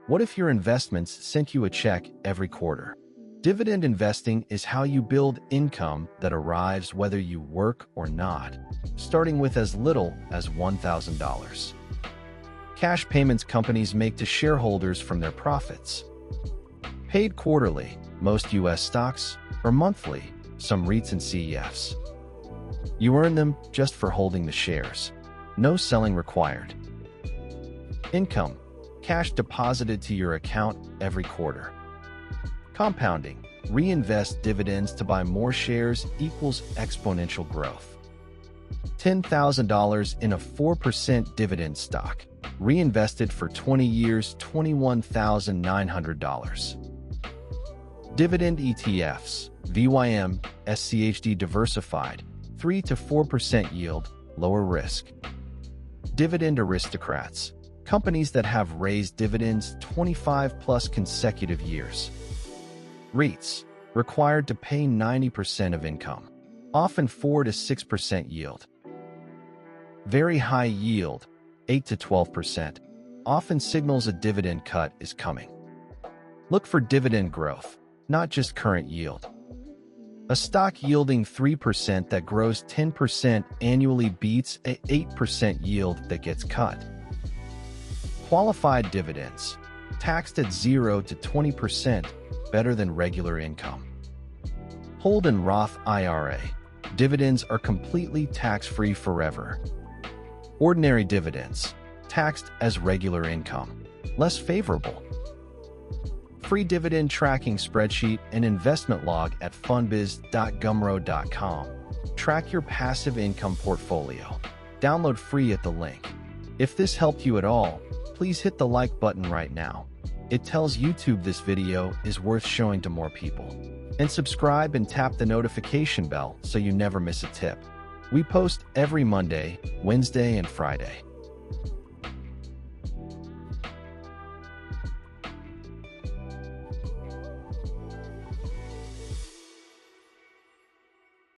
What if your investments sent you a check every quarter? Dividend investing is how you build income that arrives whether you work or not, starting with as little as $1,000. Cash payments companies make to shareholders from their profits. Paid quarterly, most U.S. stocks, or monthly, some REITs and CEFs. You earn them just for holding the shares. No selling required. Income, cash deposited to your account every quarter. Compounding, reinvest dividends to buy more shares equals exponential growth. $10,000 in a 4% dividend stock, reinvested for 20 years, $21,900. Dividend ETFs, VYM, SCHD diversified, 3 to 4% yield, lower risk. Dividend aristocrats, companies that have raised dividends 25 plus consecutive years. REITs, required to pay 90% of income, often 4 to 6% yield. Very high yield, 8 to 12%, often signals a dividend cut is coming. Look for dividend growth, not just current yield. A stock yielding 3% that grows 10% annually beats an 8% yield that gets cut. Qualified dividends, taxed at 0 to 20%, better than regular income. Hold in Roth IRA, dividends are completely tax-free forever. Ordinary dividends, taxed as regular income, less favorable. Free dividend tracking spreadsheet and investment log at funbiz.gumroad.com. Track your passive income portfolio. Download free at the link. If this helped you at all, please hit the like button right now. It tells YouTube this video is worth showing to more people. And subscribe and tap the notification bell so you never miss a tip. We post every Monday, Wednesday, and Friday.